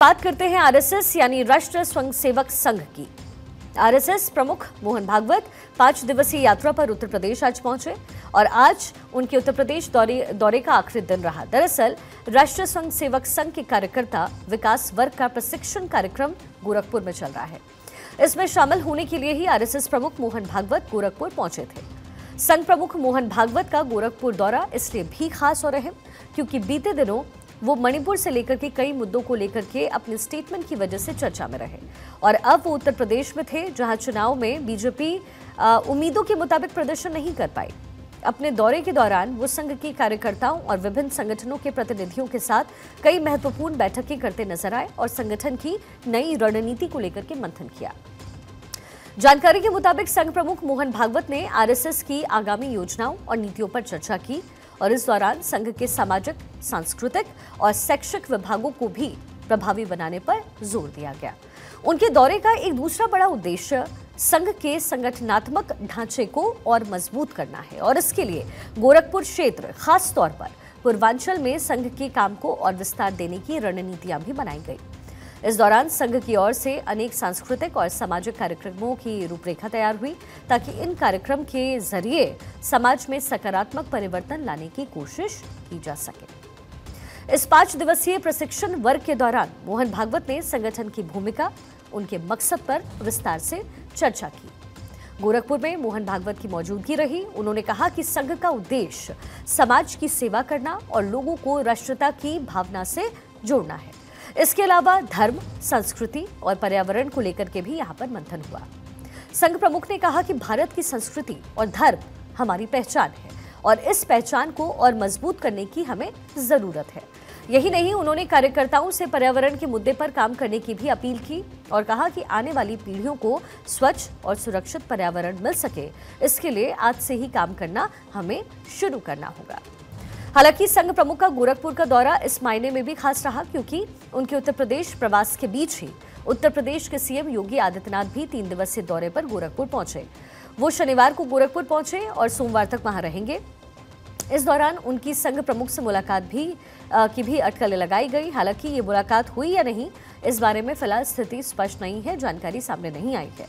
बात करते हैं आरएसएस यानी राष्ट्रीय स्वयंसेवक संघ की। आरएसएस प्रमुख मोहन भागवत 5 दिवसीय यात्रा पर उत्तर प्रदेश आज पहुंचे और आज उनके उत्तर प्रदेश दौरे का आखिरी दिन रहा। दरअसल राष्ट्रीय स्वयंसेवक संघ के कार्यकर्ता विकास वर्ग का प्रशिक्षण कार्यक्रम गोरखपुर में चल रहा है। इसमें शामिल होने के लिए ही आरएसएस प्रमुख मोहन भागवत गोरखपुर पहुंचे थे। संघ प्रमुख मोहन भागवत का गोरखपुर दौरा इसलिए भी खास और अहम क्योंकि बीते दिनों वो मणिपुर से लेकर के कई मुद्दों को लेकर के अपने स्टेटमेंट की वजह से चर्चा में रहे और अब वो उत्तर प्रदेश में थे जहां चुनाव में बीजेपी उम्मीदों के मुताबिक प्रदर्शन नहीं कर पाई। अपने दौरे के दौरान वो संघ के कार्यकर्ताओं और विभिन्न संगठनों के प्रतिनिधियों के साथ कई महत्वपूर्ण बैठकें करते नजर आए और संगठन की नई रणनीति को लेकर के मंथन किया। जानकारी के मुताबिक संघ प्रमुख मोहन भागवत ने आरएसएस की आगामी योजनाओं और नीतियों पर चर्चा की और इस दौरान संघ के सामाजिक, सांस्कृतिक और शैक्षिक विभागों को भी प्रभावी बनाने पर जोर दिया गया। उनके दौरे का एक दूसरा बड़ा उद्देश्य संघ के संगठनात्मक ढांचे को और मजबूत करना है और इसके लिए गोरखपुर क्षेत्र, खास तौर पर पूर्वांचल में संघ के काम को और विस्तार देने की रणनीतियां भी बनाई गई। इस दौरान संघ की ओर से अनेक सांस्कृतिक और सामाजिक कार्यक्रमों की रूपरेखा तैयार हुई ताकि इन कार्यक्रम के जरिए समाज में सकारात्मक परिवर्तन लाने की कोशिश की जा सके। इस 5 दिवसीय प्रशिक्षण वर्ग के दौरान मोहन भागवत ने संगठन की भूमिका, उनके मकसद पर विस्तार से चर्चा की। गोरखपुर में मोहन भागवत की मौजूदगी रही। उन्होंने कहा कि संघ का उद्देश्य समाज की सेवा करना और लोगों को राष्ट्रीयता की भावना से जोड़ना है। इसके अलावा धर्म, संस्कृति और पर्यावरण को लेकर के भी यहाँ पर मंथन हुआ। संघ प्रमुख ने कहा कि भारत की संस्कृति और धर्म हमारी पहचान है और इस पहचान को और मजबूत करने की हमें जरूरत है। यही नहीं, उन्होंने कार्यकर्ताओं से पर्यावरण के मुद्दे पर काम करने की भी अपील की और कहा कि आने वाली पीढ़ियों को स्वच्छ और सुरक्षित पर्यावरण मिल सके, इसके लिए आज से ही काम करना हमें शुरू करना होगा। हालांकि संघ प्रमुख का गोरखपुर का दौरा इस मायने में भी खास रहा क्योंकि उनके उत्तर प्रदेश प्रवास के बीच ही उत्तर प्रदेश के सीएम योगी आदित्यनाथ भी 3 दिवसीय दौरे पर गोरखपुर पहुंचे। वो शनिवार को गोरखपुर पहुंचे और सोमवार तक वहां रहेंगे। इस दौरान उनकी संघ प्रमुख से मुलाकात की भी अटकलें लगाई गई। हालांकि ये मुलाकात हुई या नहीं, इस बारे में फिलहाल स्थिति स्पष्ट नहीं है, जानकारी सामने नहीं आई है।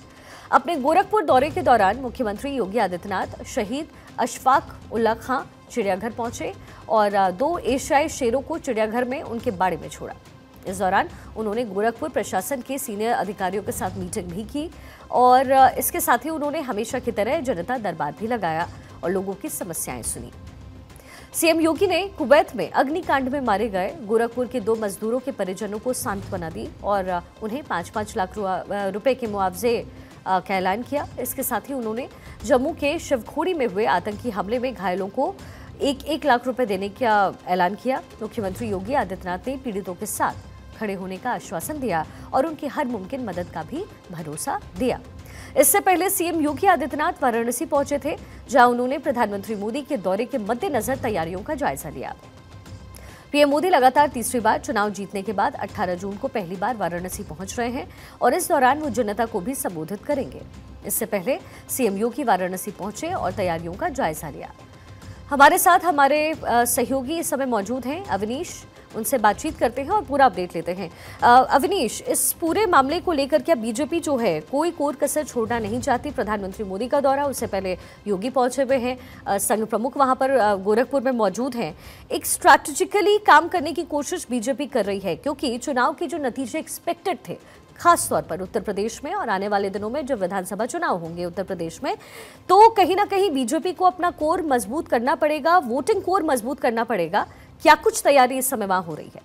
अपने गोरखपुर दौरे के दौरान मुख्यमंत्री योगी आदित्यनाथ शहीद अशफाक उल्ला खां चिड़ियाघर पहुंचे और 2 एशियाई शेरों को चिड़ियाघर में उनके बाड़े में छोड़ा। इस दौरान उन्होंने गोरखपुर प्रशासन के सीनियर अधिकारियों के साथ मीटिंग भी की और इसके साथ ही उन्होंने हमेशा की तरह जनता दरबार भी लगाया और लोगों की समस्याएं सुनी। सीएम योगी ने कुवैत में अग्निकांड में मारे गए गोरखपुर के 2 मजदूरों के परिजनों को सांत्वना दी और उन्हें 5-5 लाख रुपए के मुआवजे का ऐलान किया। इसके साथ ही उन्होंने जम्मू के शिवखोड़ी में हुए आतंकी हमले में घायलों को 1-1 लाख रुपए देने का ऐलान किया। मुख्यमंत्री योगी आदित्यनाथ ने पीड़ितों के साथ खड़े होने का आश्वासन दिया और उनकी हर मुमकिन मदद का भी भरोसा दिया। इससे पहले सीएम योगी आदित्यनाथ वाराणसी पहुंचे थे, जहां उन्होंने प्रधानमंत्री मोदी के दौरे के मद्देनजर तैयारियों का जायजा लिया। पीएम मोदी लगातार तीसरी बार चुनाव जीतने के बाद 18 जून को पहली बार वाराणसी पहुंच रहे हैं और इस दौरान वो जनता को भी संबोधित करेंगे। इससे पहले सीएम योगी वाराणसी पहुंचे और तैयारियों का जायजा लिया। हमारे साथ हमारे सहयोगी इस समय मौजूद हैं, अवनीश, उनसे बातचीत करते हैं और पूरा अपडेट लेते हैं। अवनीश, इस पूरे मामले को लेकर क्या बीजेपी जो है कोई कोर कसर छोड़ना नहीं चाहती? प्रधानमंत्री मोदी का दौरा, उससे पहले योगी पहुंचे हुए हैं, संघ प्रमुख वहां पर गोरखपुर में मौजूद हैं। एक स्ट्रैटेजिकली काम करने की कोशिश बीजेपी कर रही है क्योंकि चुनाव के जो नतीजे एक्सपेक्टेड थे, खास तौर पर उत्तर प्रदेश में और आने वाले दिनों में जब विधानसभा चुनाव होंगे उत्तर प्रदेश में, तो कहीं ना कहीं बीजेपी को अपना कोर मजबूत करना पड़ेगा, वोटिंग कोर मजबूत करना पड़ेगा। क्या कुछ तैयारी इस समय वहां हो रही है?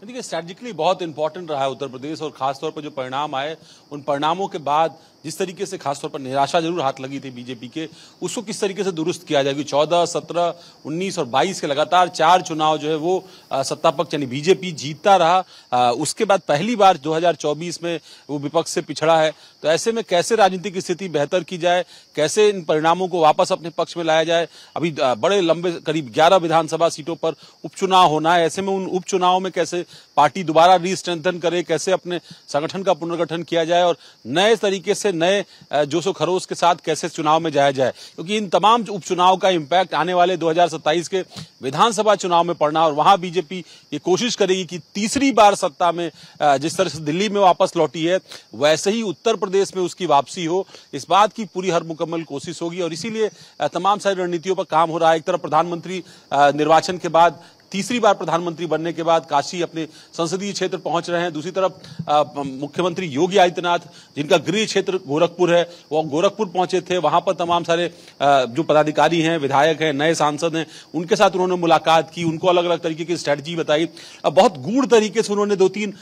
देखिए, स्ट्रैटेजिकली बहुत इंपॉर्टेंट रहा है उत्तर प्रदेश और खासतौर पर जो परिणाम आए, उन परिणामों के बाद जिस तरीके से खासतौर पर निराशा जरूर हाथ लगी थी बीजेपी के, उसको किस तरीके से दुरुस्त किया जाएगी। 14, 17, 19 और 22 के लगातार 4 चुनाव जो है वो सत्ता पक्ष यानी बीजेपी जीतता रहा। उसके बाद पहली बार 2024 में वो विपक्ष से पिछड़ा है। तो ऐसे में कैसे राजनीतिक स्थिति बेहतर की जाए, कैसे इन परिणामों को वापस अपने पक्ष में लाया जाए। अभी बड़े लंबे करीब 11 विधानसभा सीटों पर उपचुनाव होना है, ऐसे में उन उपचुनाव में कैसे पार्टी दोबारा रीस्ट्रेंथन करे, कैसे अपने संगठन का पुनर्गठन किया जाए और नए तरीके से नए जोशो खरोश के साथ कैसे चुनाव में जाया जाए, क्योंकि इन तमाम उपचुनाव का इम्पैक्ट आने वाले 2027 के विधानसभा चुनाव में पड़ना। और वहां बीजेपी ये कोशिश करेगी कि तीसरी बार सत्ता में जिस तरह से दिल्ली में वापस लौटी है वैसे ही उत्तर प्रदेश में उसकी वापसी हो, इस बात की पूरी हर मुकम्मल कोशिश होगी। और इसीलिए तमाम सारी रणनीतियों पर काम हो रहा है। एक तरफ प्रधानमंत्री निर्वाचन के बाद तीसरी बार प्रधानमंत्री बनने के बाद काशी अपने संसदीय क्षेत्र पहुंच रहे हैं। दूसरी तरफ मुख्यमंत्री योगी आदित्यनाथ, जिनका गृह क्षेत्र गोरखपुर है, वो गोरखपुर पहुंचे थे। वहां पर तमाम सारे जो पदाधिकारी हैं, विधायक हैं, नए सांसद हैं, उनके साथ उन्होंने मुलाकात की, उनको अलग अलग तरीके की स्ट्रैटेजी बताई। बहुत गूढ़ तरीके से उन्होंने 2-3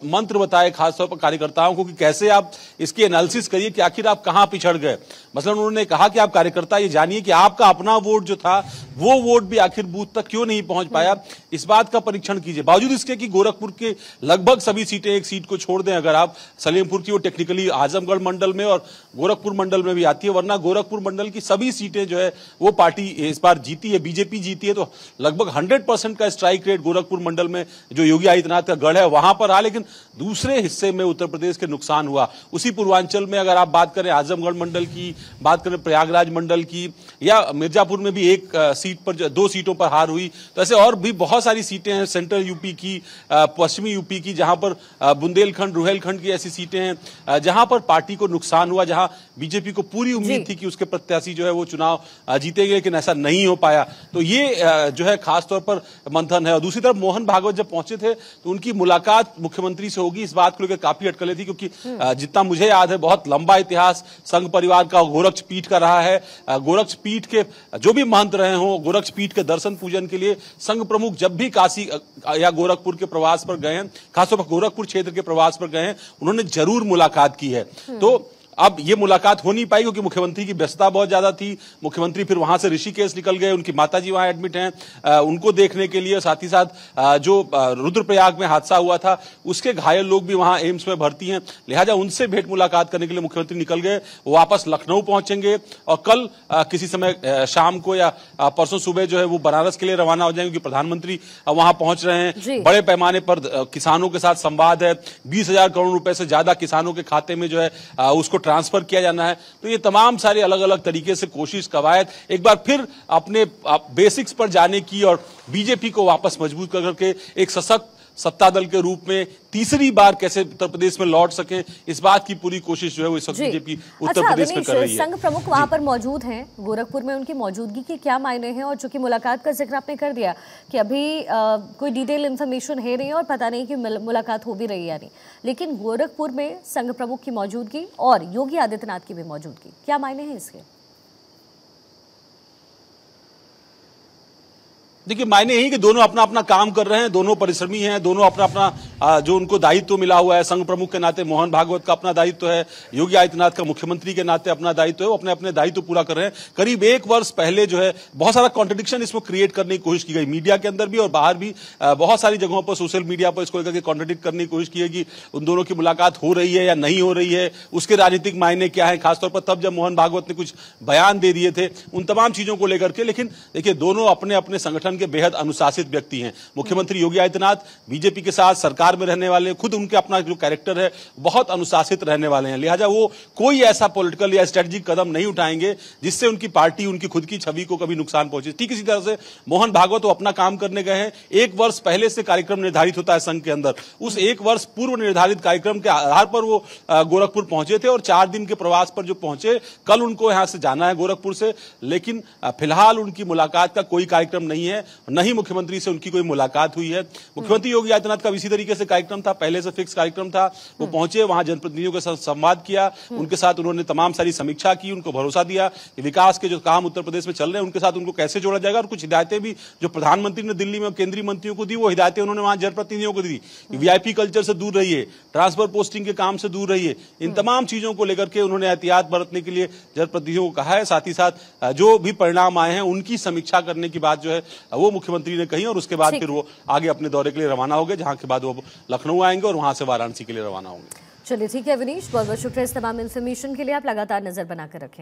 मंत्र बताए, खासतौर पर कार्यकर्ताओं को, कि कैसे आप इसकी एनालिसिस करिए कि आखिर आप कहां पिछड़ गए। मसलन उन्होंने कहा कि आप कार्यकर्ता ये जानिए कि आपका अपना वोट जो था वो वोट भी आखिर बूथ तक क्यों नहीं पहुंच पाया, इस बात का परीक्षण कीजिए। बावजूद इसके कि गोरखपुर के लगभग सभी सीटें, एक सीट को छोड़ दें अगर आप सलेमपुर की, वो टेक्निकली आजमगढ़ मंडल में और गोरखपुर मंडल में भी आती है, वरना गोरखपुर मंडल की सभी सीटें जो है वो पार्टी इस बार जीती है, बीजेपी जीती है। तो लगभग 100% का स्ट्राइक रेट गोरखपुर मंडल में जो योगी आदित्यनाथ का गढ़ है वहां पर रहा, लेकिन दूसरे हिस्से में उत्तर प्रदेश के नुकसान हुआ। उसी पूर्वांचल में अगर आप बात करें आजमगढ़ मंडल की, बात करें प्रयागराज मंडल की, या मिर्जापुर में भी एक सीट पर 2 सीटों पर हार हुई, तो ऐसे और भी बहुत सारी सीटें हैं, सेंट्रल यूपी की, पश्चिमी यूपी की, जहां पर बुंदेलखंड, रुहेलखंड की ऐसी सीटें हैं जहां पर पार्टी को नुकसान हुआ, जहां बीजेपी को पूरी उम्मीद थी कि उसके प्रत्याशी जो है वो चुनाव जीतेंगे, लेकिन ऐसा नहीं हो पाया। तो ये जो है खासतौर पर मंथन है। और दूसरी तरफ मोहन भागवत जब पहुंचे थे तो उनकी मुलाकात मुख्यमंत्री से होगी, इस बात को लेकर काफी अटकलें थी, क्योंकि जितना मुझे याद है बहुत लंबा इतिहास संघ परिवार का गोरक्ष पीठ का रहा है। गोरक्ष पीठ के जो भी महंत रहे हों, गोरक्ष पीठ के दर्शन पूजन के लिए संघ प्रमुख जब भी काशी या गोरखपुर के प्रवास पर गए हैं, खासतौर पर गोरखपुर क्षेत्र के प्रवास पर गए हैं, उन्होंने जरूर मुलाकात की है। तो अब ये मुलाकात हो नहीं पाई क्योंकि मुख्यमंत्री की व्यस्तता बहुत ज्यादा थी। मुख्यमंत्री फिर वहां से ऋषिकेश निकल गए, उनकी माताजी वहां एडमिट हैं, उनको देखने के लिए। साथ ही साथ जो रुद्रप्रयाग में हादसा हुआ था उसके घायल लोग भी वहां एम्स में भर्ती हैं, लिहाजा उनसे भेंट मुलाकात करने के लिए मुख्यमंत्री निकल गए। वो वापस लखनऊ पहुंचेंगे और कल किसी समय शाम को या परसों सुबह जो है वो बनारस के लिए रवाना हो जाएंगे, क्योंकि प्रधानमंत्री वहां पहुंच रहे हैं। बड़े पैमाने पर किसानों के साथ संवाद है, 20,000 करोड़ रुपए से ज्यादा किसानों के खाते में जो है उसको ट्रांसफर किया जाना है। तो ये तमाम सारे अलग अलग तरीके से कोशिश, कवायद, एक बार फिर अपने बेसिक्स पर जाने की और बीजेपी को वापस मजबूत करके एक सशक्त सत्ता दल के रूप में तीसरी बार कैसे उत्तर प्रदेश में लौट सके, इस बात की पूरी कोशिश जो है वो इस वक्त बीजेपी उत्तर प्रदेश में कर रही है। संघ प्रमुख वहां पर मौजूद हैं गोरखपुर में, उनकी मौजूदगी के क्या मायने हैं? और चूंकि मुलाकात का जिक्र आपने कर दिया कि अभी कोई डिटेल इन्फॉर्मेशन है नहीं और पता नहीं कि मुलाकात हो भी रही है या नहीं, लेकिन गोरखपुर में संघ प्रमुख की मौजूदगी और योगी आदित्यनाथ की भी मौजूदगी, क्या मायने हैं इसके? देखिए, मायने यही कि दोनों अपना अपना काम कर रहे हैं, दोनों परिश्रमी हैं, दोनों अपना अपना जो उनको दायित्व मिला हुआ है संघ प्रमुख के नाते, मोहन भागवत का अपना दायित्व है, योगी आदित्यनाथ का मुख्यमंत्री के नाते अपना दायित्व है, वो अपने अपने दायित्व पूरा कर रहे हैं। करीब 1 वर्ष पहले जो है बहुत सारा कॉन्ट्रडिक्शन इसमें क्रिएट करने की कोशिश की गई, मीडिया के अंदर भी और बाहर भी बहुत सारी जगहों पर, सोशल मीडिया पर इसको लेकर कॉन्ट्रडिक्ट करने की कोशिश की गई, उन दोनों की मुलाकात हो रही है या नहीं हो रही है, उसके राजनीतिक मायने क्या है, खासतौर पर तब जब मोहन भागवत ने कुछ बयान दे दिए थे उन तमाम चीजों को लेकर के। लेकिन देखिए, दोनों अपने अपने संगठन के बेहद अनुशासित व्यक्ति हैं। मुख्यमंत्री योगी आदित्यनाथ बीजेपी के साथ सरकार में रहने वाले, खुद उनके अपना जो कैरेक्टर है बहुत अनुशासित रहने वाले हैं, लिहाजा वो कोई ऐसा पॉलिटिकल या स्ट्रेटेजिक कदम नहीं उठाएंगे जिससे उनकी पार्टी, उनकी खुद की छवि को कभी नुकसान पहुंचे। ठीक इसी तरह से मोहन भागवत वो अपना काम करने गए हैं। 1 वर्ष पहले से कार्यक्रम निर्धारित होता है संघ के अंदर, उस 1 वर्ष पूर्व निर्धारित कार्यक्रम के आधार पर वो गोरखपुर पहुंचे थे और 4 दिन के प्रवास पर जो पहुंचे, कल उनको यहां से जाना है गोरखपुर से, लेकिन फिलहाल उनकी मुलाकात का कोई कार्यक्रम नहीं है, न ही मुख्यमंत्री से उनकी कोई मुलाकात हुई है। मुख्यमंत्री योगी आदित्यनाथ का इसी तरीके से कार्यक्रम था, पहले से फिक्स कार्यक्रम था। वो पहुंचे, वहां जनप्रतिनिधियों के साथ संवाद किया, उनके साथ उन्होंने तमाम सारी समीक्षा की, उनको भरोसा दिया कि विकास के जो काम उत्तर प्रदेश में चल रहे हैं उनके साथ उनको कैसे जोड़ा जाएगा। और कुछ हिदायतें भी जो प्रधानमंत्री ने दिल्ली में केंद्रीय मंत्रियों को दी, वो हिदायतें उन्होंने वहां जनप्रतिनिधियों को दी कि वीआईपी कल्चर से दूर रहिए, ट्रांसफर पोस्टिंग के काम से दूर रहिए। इन तमाम चीजों को लेकर के उन्होंने एहतियात बरतने के लिए जनप्रतिनिधियों को कहा है। साथ ही साथ जो भी परिणाम आए हैं उनकी समीक्षा करने की बात जो है वो मुख्यमंत्री ने कही, और उसके बाद फिर वो आगे अपने दौरे के लिए रवाना हो गए, जहां के बाद वो लखनऊ आएंगे और वहां से वाराणसी के लिए रवाना होंगे। चलिए ठीक है विनीश, बहुत बहुत शुक्रिया इस तमाम इन्फॉर्मेशन के लिए। आप लगातार नजर बनाकर रखें।